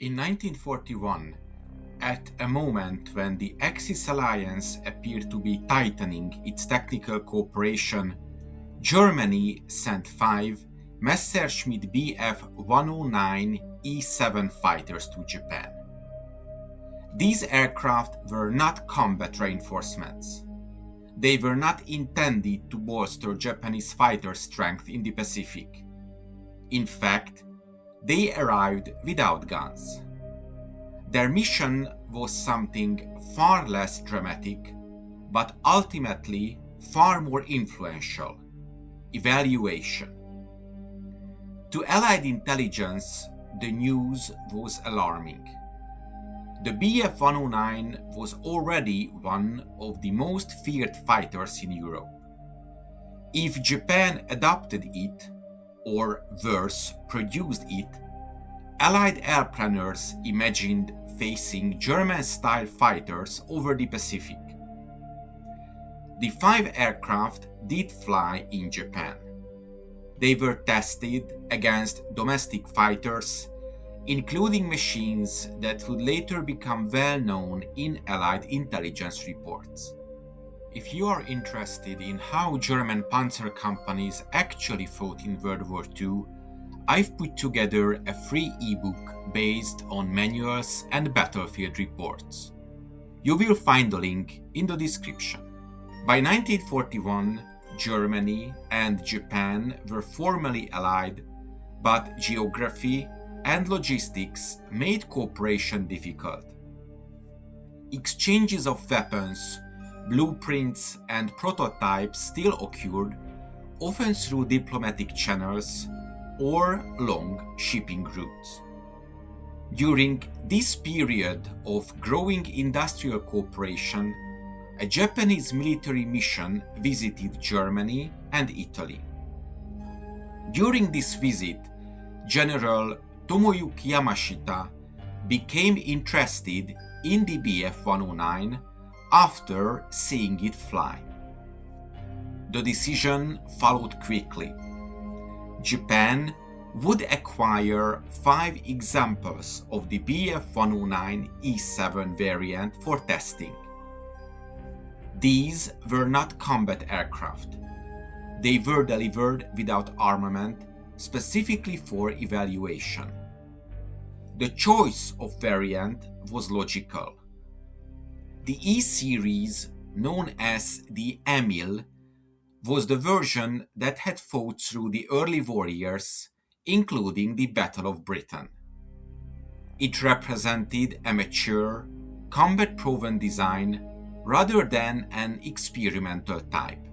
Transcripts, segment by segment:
In 1941, at a moment when the Axis alliance appeared to be tightening its technical cooperation, Germany sent 5 Messerschmitt Bf 109 E-7 fighters to Japan. These aircraft were not combat reinforcements. They were not intended to bolster Japanese fighter strength in the Pacific. In fact, they arrived without guns. Their mission was something far less dramatic, but ultimately far more influential: evaluation. To Allied intelligence, the news was alarming. The Bf 109 was already one of the most feared fighters in Europe. If Japan adopted it, or worse, produced it, Allied airplanners imagined facing German-style fighters over the Pacific. The 5 aircraft did fly in Japan. They were tested against domestic fighters, including machines that would later become well known in Allied intelligence reports. If you are interested in how German panzer companies actually fought in World War II, I've put together a free ebook based on manuals and battlefield reports. You will find the link in the description. By 1941, Germany and Japan were formally allied, but geography and logistics made cooperation difficult. Exchanges of weapons, blueprints, and prototypes still occurred, often through diplomatic channels or long shipping routes. During this period of growing industrial cooperation, a Japanese military mission visited Germany and Italy. During this visit, General Tomoyuki Yamashita became interested in the Bf 109 after seeing it fly. The decision followed quickly. Japan would acquire 5 examples of the Bf 109 E-7 variant for testing. These were not combat aircraft. They were delivered without armament, specifically for evaluation. The choice of variant was logical. The E-series, known as the Emil, was the version that had fought through the early war years, including the Battle of Britain. It represented a mature, combat-proven design rather than an experimental type.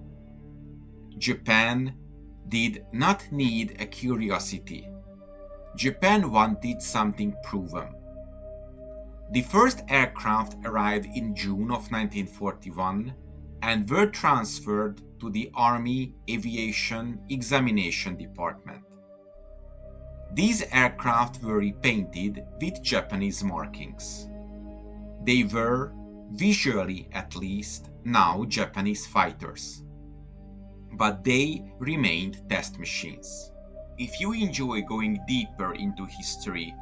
Japan did not need a curiosity. Japan wanted something proven. The first aircraft arrived in June of 1941 and were transferred to the Army Aviation Examination Department. These aircraft were repainted with Japanese markings. They were, visually at least, now Japanese fighters. But they remained test machines. If you enjoy going deeper into history,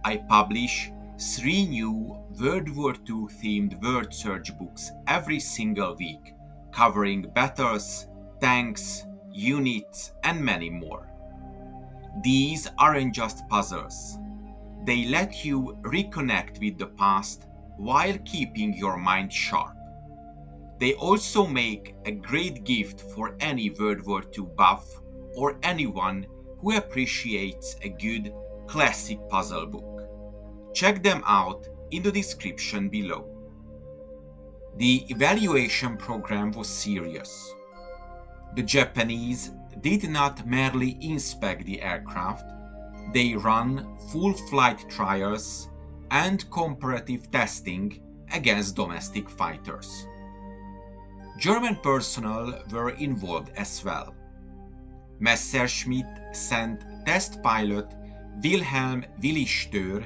I publish 3 new World War II themed word search books every single week, covering battles, tanks, units, and many more. These aren't just puzzles. They let you reconnect with the past while keeping your mind sharp. They also make a great gift for any World War II buff or anyone who appreciates a good classic puzzle book. Check them out in the description below. The evaluation program was serious. The Japanese did not merely inspect the aircraft, they ran full flight trials and comparative testing against domestic fighters. German personnel were involved as well. Messerschmitt sent test pilot Wilhelm Willi Stör,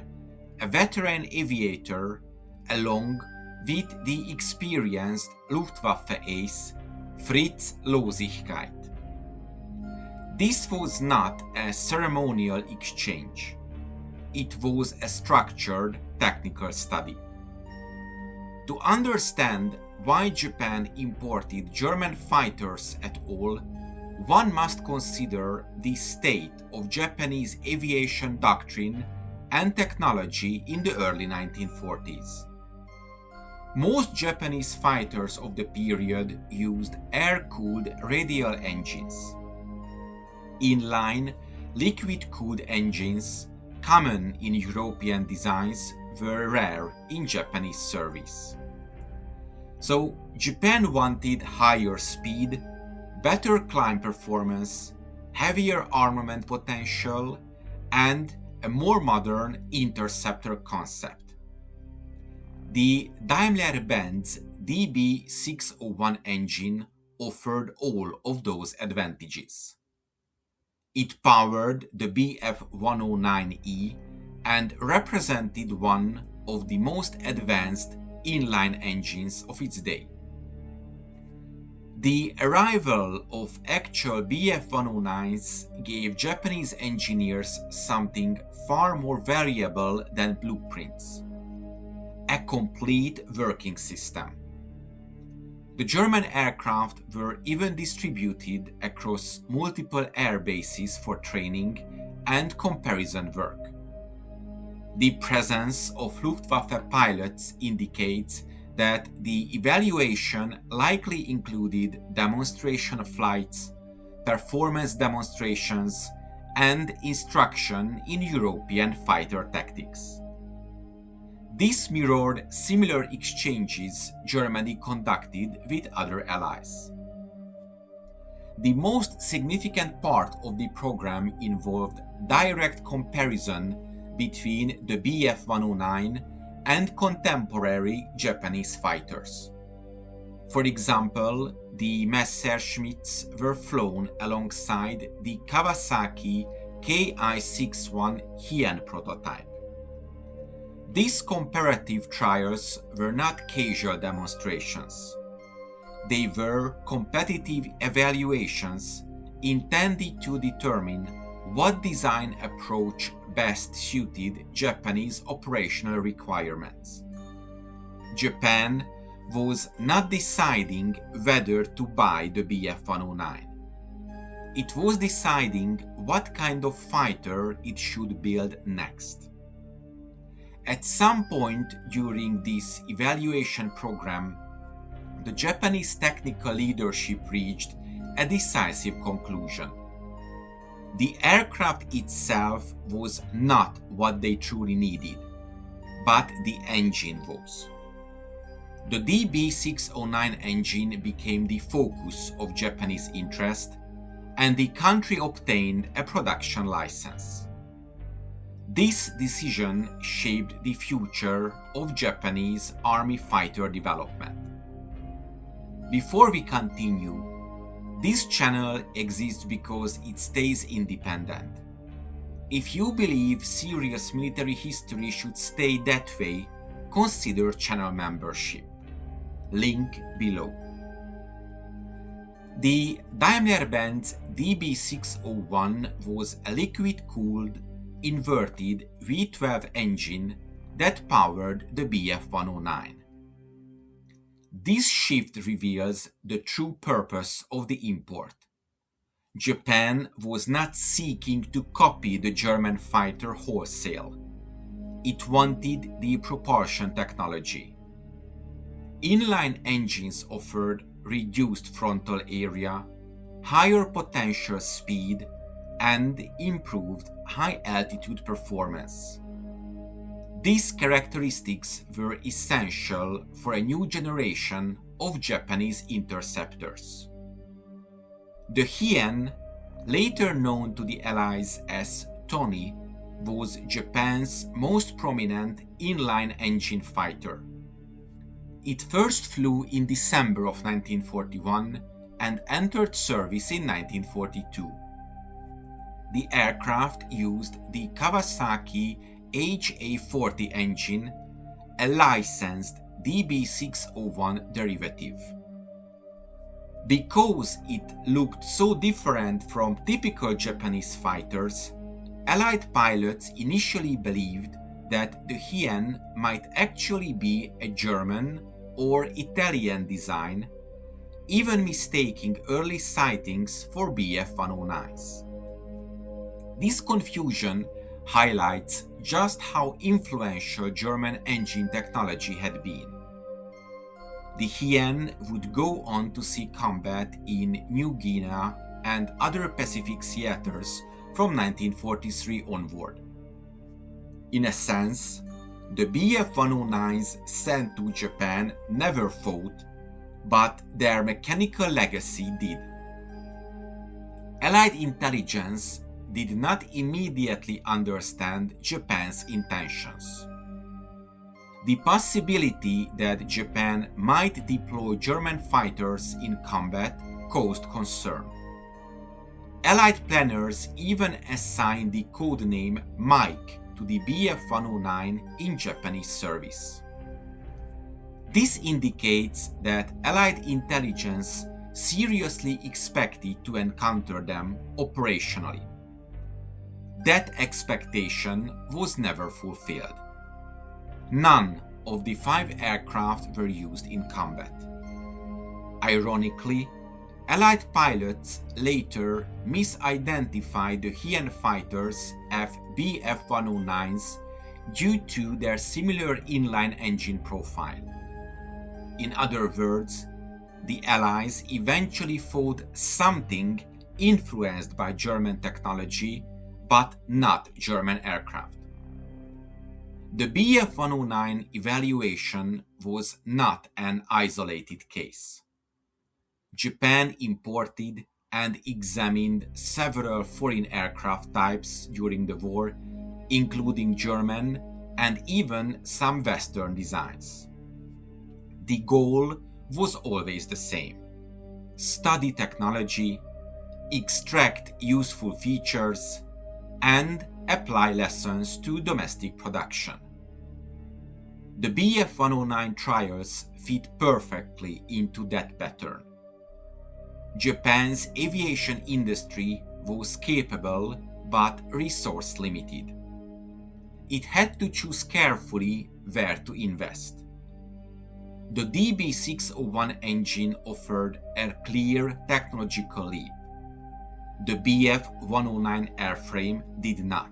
a veteran aviator, along with the experienced Luftwaffe ace Fritz Losigkeit. This was not a ceremonial exchange. it was a structured technical study. To understand why Japan imported German fighters at all, one must consider the state of Japanese aviation doctrine and technology in the early 1940s. Most Japanese fighters of the period used air-cooled radial engines. Inline, liquid-cooled engines, common in European designs, were rare in Japanese service. So Japan wanted higher speed, better climb performance, heavier armament potential, and a more modern interceptor concept. The Daimler-Benz DB601 engine offered all of those advantages. It powered the Bf-109E and represented one of the most advanced inline engines of its day. The arrival of actual Bf-109s gave Japanese engineers something far more valuable than blueprints: a complete working system. The German aircraft were even distributed across multiple air bases for training and comparison work. The presence of Luftwaffe pilots indicates that the evaluation likely included demonstration flights, performance demonstrations, and instruction in European fighter tactics. This mirrored similar exchanges Germany conducted with other allies. The most significant part of the program involved direct comparison between the Bf-109 and contemporary Japanese fighters. For example, the Messerschmitts were flown alongside the Kawasaki Ki-61 Hien prototype. These comparative trials were not casual demonstrations. They were competitive evaluations intended to determine what design approach best suited Japanese operational requirements. Japan was not deciding whether to buy the Bf-109. It was deciding what kind of fighter it should build next. At some point during this evaluation program, the Japanese technical leadership reached a decisive conclusion. The aircraft itself was not what they truly needed, but the engine was. The DB609 engine became the focus of Japanese interest, and the country obtained a production license. This decision shaped the future of Japanese army fighter development. Before we continue, this channel exists because it stays independent. If you believe serious military history should stay that way, consider channel membership. Link below. The Daimler-Benz DB601 was a liquid-cooled, inverted V12 engine that powered the Bf-109. This shift reveals the true purpose of the import. Japan was not seeking to copy the German fighter wholesale. It wanted the propulsion technology. Inline engines offered reduced frontal area, higher potential speed, and improved high-altitude performance. These characteristics were essential for a new generation of Japanese interceptors. The Hien, later known to the Allies as Tony, was Japan's most prominent inline engine fighter. It first flew in December of 1941 and entered service in 1942. The aircraft used the Kawasaki HA40 engine, a licensed DB601 derivative. Because it looked so different from typical Japanese fighters, Allied pilots initially believed that the Hien might actually be a German or Italian design, even mistaking early sightings for Bf-109s. This confusion highlights just how influential German engine technology had been. The Hien would go on to see combat in New Guinea and other Pacific theaters from 1943 onward. In a sense, the Bf-109s sent to Japan never fought, but their mechanical legacy did. Allied intelligence did not immediately understand Japan's intentions. The possibility that Japan might deploy German fighters in combat caused concern. Allied planners even assigned the codename Mike to the Bf-109 in Japanese service. This indicates that Allied intelligence seriously expected to encounter them operationally. That expectation was never fulfilled. None of the 5 aircraft were used in combat. Ironically, Allied pilots later misidentified the Hien fighters as Bf-109s due to their similar inline engine profile. In other words, the Allies eventually fought something influenced by German technology, but not German aircraft. The Bf-109 evaluation was not an isolated case. Japan imported and examined several foreign aircraft types during the war, including German and even some Western designs. The goal was always the same: study technology, extract useful features, and apply lessons to domestic production. The Bf-109 trials fit perfectly into that pattern. Japan's aviation industry was capable but resource limited. It had to choose carefully where to invest. The DB601 engine offered a clear technological leap. The Bf-109 airframe did not.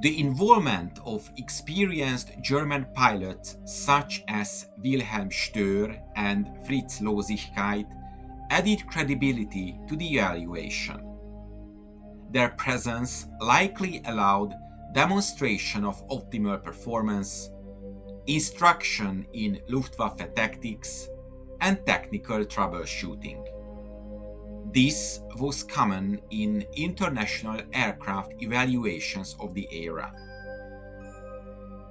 The involvement of experienced German pilots such as Wilhelm Stör and Fritz Losigkeit added credibility to the evaluation. Their presence likely allowed demonstration of optimal performance, instruction in Luftwaffe tactics, and technical troubleshooting. This was common in international aircraft evaluations of the era.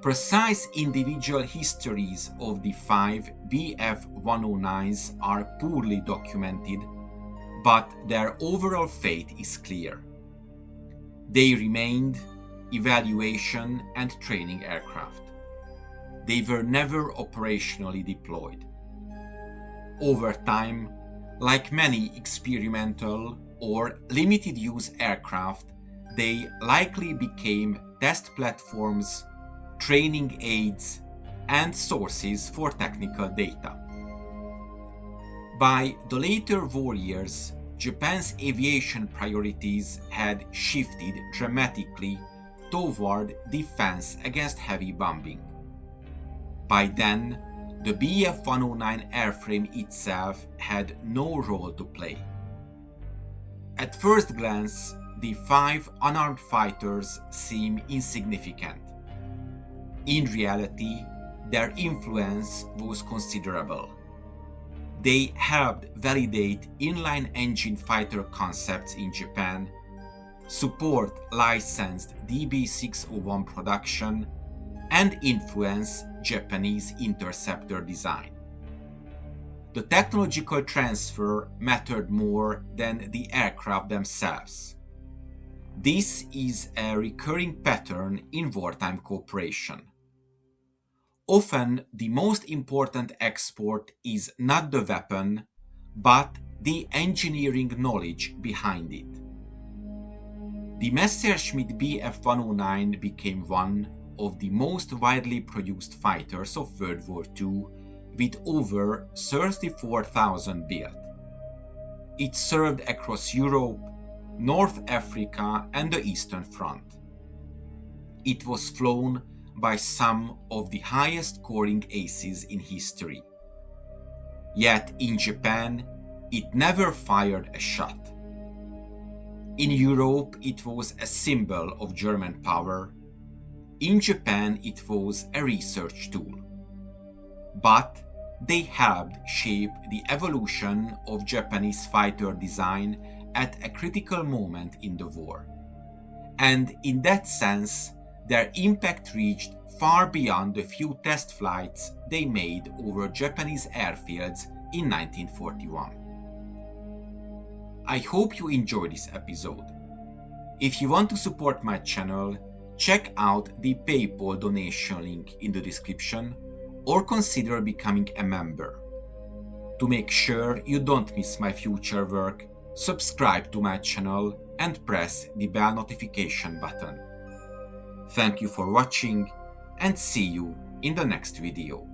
Precise individual histories of the 5 Bf-109s are poorly documented, but their overall fate is clear. They remained evaluation and training aircraft. They were never operationally deployed. Over time, like many experimental or limited-use aircraft, they likely became test platforms, training aids, and sources for technical data. By the later war years, Japan's aviation priorities had shifted dramatically toward defense against heavy bombing. By then, the Bf-109 airframe itself had no role to play. At first glance, the 5 unarmed fighters seem insignificant. In reality, their influence was considerable. They helped validate inline engine fighter concepts in Japan, support licensed DB601 production, and influence Japanese interceptor design. The technological transfer mattered more than the aircraft themselves. This is a recurring pattern in wartime cooperation. Often, the most important export is not the weapon, but the engineering knowledge behind it. The Messerschmitt Bf-109 became one of the most widely produced fighters of World War II, with over 34,000 built. It served across Europe, North Africa, and the Eastern Front. It was flown by some of the highest scoring aces in history. Yet in Japan, it never fired a shot. In Europe, it was a symbol of German power. In Japan, it was a research tool. But they helped shape the evolution of Japanese fighter design at a critical moment in the war. And in that sense, their impact reached far beyond the few test flights they made over Japanese airfields in 1941. I hope you enjoyed this episode. If you want to support my channel, check out the PayPal donation link in the description or consider becoming a member. To make sure you don't miss my future work, subscribe to my channel and press the bell notification button. Thank you for watching and see you in the next video.